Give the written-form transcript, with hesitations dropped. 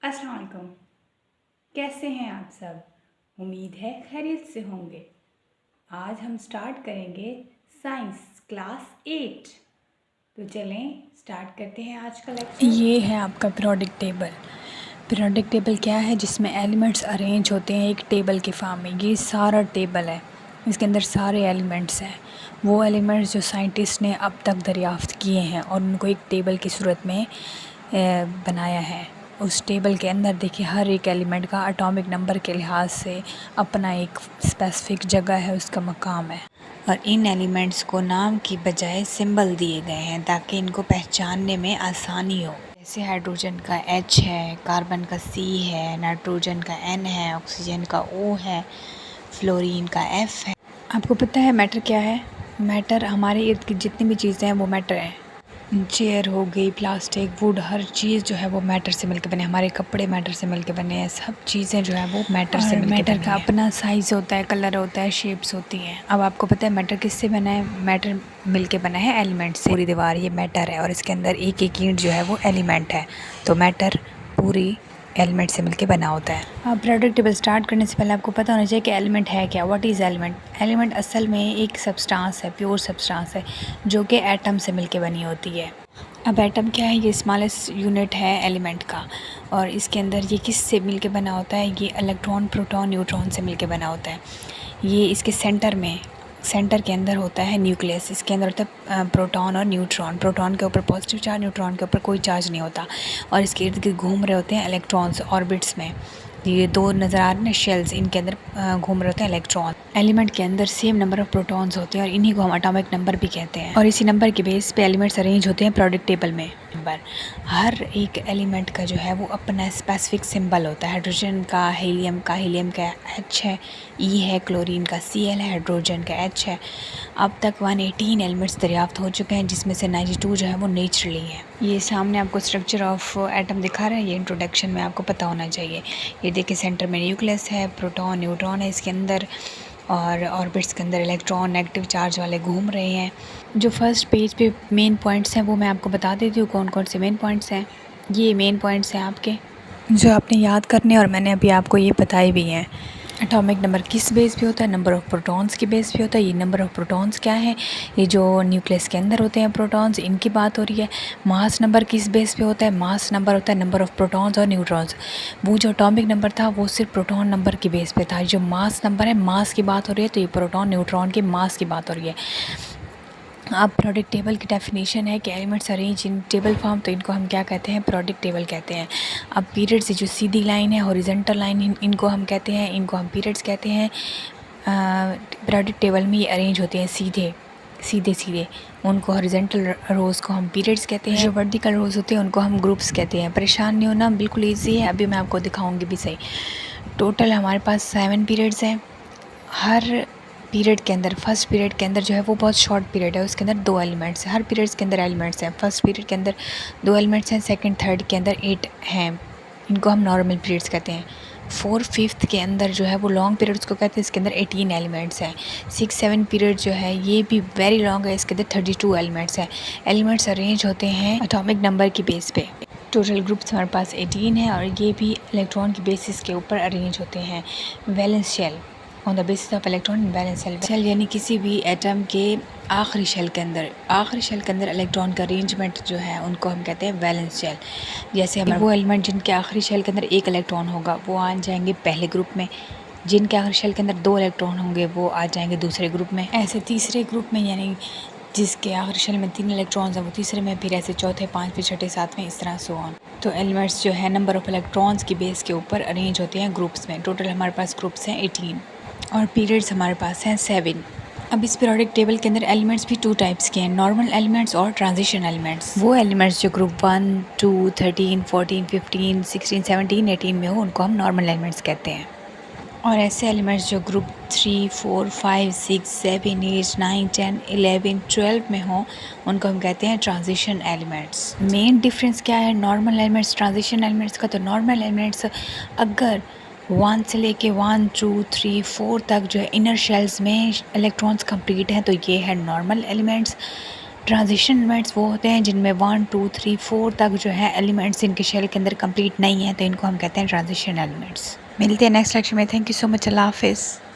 अस्सलाम वालेकुम। कैसे हैं आप सब? उम्मीद है खैरियत से होंगे। आज हम स्टार्ट करेंगे साइंस क्लास 8। तो चलें स्टार्ट करते हैं आज का लेक्चर। ये है आपका पीरियोडिक टेबल। पीरियोडिक टेबल क्या है? जिसमें एलिमेंट्स अरेंज होते हैं एक टेबल के फॉर्म में। ये सारा टेबल है, इसके अंदर सारे एलिमेंट्स हैं। वो एलिमेंट्स जो साइंटिस्ट ने अब तक दरियाफ़्त किए हैं और उनको एक टेबल की सूरत में बनाया है। उस टेबल के अंदर देखिए हर एक एलिमेंट का एटॉमिक नंबर के लिहाज से अपना एक स्पेसिफिक जगह है, उसका मकाम है। और इन एलिमेंट्स को नाम की बजाय सिंबल दिए गए हैं ताकि इनको पहचानने में आसानी हो। जैसे हाइड्रोजन का H है, कार्बन का C है, नाइट्रोजन का N है, ऑक्सीजन का O है, फ्लोरीन का F है। आपको पता है मैटर क्या है? मैटर हमारे इर्द गिर्द जितनी भी चीज़ें हैं वो मैटर हैं। चेयर हो गई, प्लास्टिक, वुड, हर चीज़ जो है वो मैटर से मिलकर बने। हमारे कपड़े मैटर से मिलकर बने हैं। सब चीज़ें जो है वो मैटर से मिलकर मैटर का अपना साइज़ होता है, कलर होता है, शेप्स होती हैं। अब आपको पता है मैटर किससे बना है? मैटर मिलके बना है एलिमेंट से। पूरी दीवार ये मैटर है और इसके अंदर एक एक ईंट जो है वो एलिमेंट है। तो मैटर पूरी एलिमेंट से मिलके बना होता है। अब पीरियोडिक टेबल स्टार्ट करने से पहले आपको पता होना चाहिए कि एलिमेंट है क्या। What is element? एलिमेंट असल में एक सब्सटेंस है, प्योर सब्सटेंस है जो कि एटम से मिलके बनी होती है। अब एटम क्या है? ये स्मॉलेस्ट यूनिट है एलिमेंट का। और इसके अंदर ये किस से मिलके बना होता है? ये इलेक्ट्रॉन, प्रोटॉन, न्यूट्रॉन से मिलके बना होता है। ये इसके सेंटर के अंदर होता है न्यूक्लियस। इसके अंदर होता है प्रोटॉन और न्यूट्रॉन। प्रोटॉन के ऊपर पॉजिटिव चार्ज, न्यूट्रॉन के ऊपर कोई चार्ज नहीं होता। और इसके इर्द गिर्द घूम रहे होते हैं इलेक्ट्रॉन्स ऑर्बिट्स में। ये दो नज़र आ रहे हैं शेल्स, इनके अंदर घूम रहे होते हैं इलेक्ट्रॉन। एलिमेंट के अंदर सेम नंबर ऑफ प्रोटॉन्स होते हैं और इन्हीं को हम एटॉमिक नंबर भी कहते हैं। और इसी नंबर के बेस पे एलिमेंट्स अरेंज होते हैं पीरियोडिक टेबल में। नंबर हर एक एलिमेंट का जो है वो अपना स्पेसिफिक सिंबल होता है। हाइड्रोजन का हीलियम का H है, E है, क्लोरीन का Cl है, हाइड्रोजन का H है। अब तक 118 एलिमेंट्स दरियाफ्त हो चुके हैं जिसमें से 92 जो है वो नेचुरली है। ये सामने आपको स्ट्रक्चर ऑफ एटम दिखा रहा है, ये इंट्रोडक्शन में आपको पता होना चाहिए। ये देखिए सेंटर में न्यूक्लियस है, प्रोटॉन, न्यूट्रॉन है इसके अंदर, और ऑर्बिट्स के अंदर इलेक्ट्रॉन नेगेटिव चार्ज वाले घूम रहे हैं। जो फर्स्ट पेज पे मेन पॉइंट्स हैं वो मैं आपको बता देती हूँ कौन कौन से मेन पॉइंट्स हैं। ये मेन पॉइंट्स हैं आपके जो आपने याद करने, और मैंने अभी आपको ये बताए भी हैं। एटॉमिक नंबर किस बेस पे होता है? नंबर ऑफ़ प्रोटॉन्स के बेस पे होता है। ये नंबर ऑफ़ प्रोटॉन्स क्या है? ये जो न्यूक्लियस के अंदर होते हैं प्रोटॉन्स, इनकी बात हो रही है। मास नंबर किस बेस पे होता है? मास नंबर होता है नंबर ऑफ़ प्रोटॉन्स और न्यूट्रॉन्स। वो जो एटॉमिक नंबर था वो सिर्फ प्रोटॉन नंबर के बेस पे था। जो मास नंबर है, मास की बात हो रही है, तो ये प्रोटॉन न्यूट्रॉन के मास की बात हो रही है। अब पीरियोडिक टेबल की डेफिनेशन है कि elements arrange in table form, तो इनको हम क्या कहते हैं? पीरियोडिक टेबल कहते हैं। अब पीरियड से जो सीधी लाइन है, हॉरिजॉन्टल लाइन, इनको हम कहते हैं, इनको हम पीरियड्स कहते हैं। पीरियोडिक टेबल में ये अरेंज होते हैं सीधे सीधे। उनको हॉरिजॉन्टल रोज़ को हम पीरियड्स कहते हैं। जो वर्टिकल रोज़ होते हैं उनको हम ग्रुप्स कहते हैं। परेशान नहीं होना, बिल्कुल ईजी है, अभी मैं आपको दिखाऊंगी भी सही। टोटल हमारे पास 7 पीरियड्स हैं। हर पीरियड के अंदर, फर्स्ट पीरियड के अंदर जो है वो बहुत शॉर्ट पीरियड है, उसके अंदर 2 एलिमेंट्स हैं। हर पीरियड्स के अंदर एलिमेंट्स हैं। फर्स्ट पीरियड के अंदर 2 एलिमेंट्स हैं, सेकंड थर्ड के अंदर 8 हैं। इनको हम नॉर्मल पीरियड्स कहते हैं। 4 5th के अंदर जो है वो लॉन्ग पीरियड्स को कहते हैं, इसके अंदर 18 एलिमेंट्स हैं। 6 7 पीरियड जो है ये भी वेरी लॉन्ग है, इसके अंदर 32 एलिमेंट्स हैं। एलिमेंट्स अरेंज होते हैं एटॉमिक नंबर की बेस पे। टोटल ग्रुप्स हमारे पास 18 है और ये भी इलेक्ट्रॉन की बेसिस के ऊपर अरेंज होते हैं। Valence shell on the basis of electron valence shell यानी किसी भी एटम के आखिरी शेल के अंदर इलेक्ट्रॉन का अरेंजमेंट जो है उनको हम कहते हैं वैलेंस शेल। जैसे हमारे वो एलिमेंट जिनके आखिरी शेल के अंदर 1 इलेक्ट्रॉन होगा वो आ जाएंगे पहले ग्रुप में। जिनके आखिरी शेल के अंदर 2 इलेक्ट्रॉन होंगे वो आ जाएंगे दूसरे ग्रुप में। ऐसे तीसरे ग्रुप में, यानी जिसके आखिरी शेल में 3 इलेक्ट्रॉन्स हैं वो तीसरे में, फिर ऐसे चौथे, पाँचवें, छठे, सातवें, इस तरह सो ऑन। तो एलिमेंट्स जो है नंबर ऑफ़ इलेक्ट्रॉन्स की बेस के ऊपर अरेंज होते हैं ग्रुप्स में। टोटल हमारे पास ग्रुप्स हैं 18 और पीरियड्स हमारे पास हैं 7। अब इस पीरियोडिक टेबल के अंदर एलिमेंट्स भी 2 टाइप्स के हैं, नॉर्मल एलिमेंट्स और ट्रांजिशन एलिमेंट्स। वो एलिमेंट्स जो ग्रुप 1 2 13 14 15 16 17 18 में हो उनको हम नॉर्मल एलिमेंट्स कहते हैं। और ऐसे एलिमेंट्स जो ग्रुप 3 4 5 6 7 8 9 10 11 12 में हो उनको हम कहते हैं ट्रांजिशन एलिमेंट्स। मेन डिफरेंस क्या है नॉर्मल एलिमेंट्स ट्रांजिशन एलिमेंट्स का? तो नॉर्मल एलिमेंट्स अगर 1 से लेके 1 2 3 4 तक जो है इनर शेल्स में इलेक्ट्रॉन्स कंप्लीट हैं तो ये है नॉर्मल एलिमेंट्स। ट्रांजिशन एलिमेंट्स वो होते हैं जिनमें 1 2 3 4 तक जो है एलिमेंट्स इनके शेल के अंदर कंप्लीट नहीं है, तो इनको हम कहते हैं ट्रांजिशन एलिमेंट्स। मिलते हैं नेक्स्ट लेक्चर में। Thank you so much. अल्लाह हाफिज़।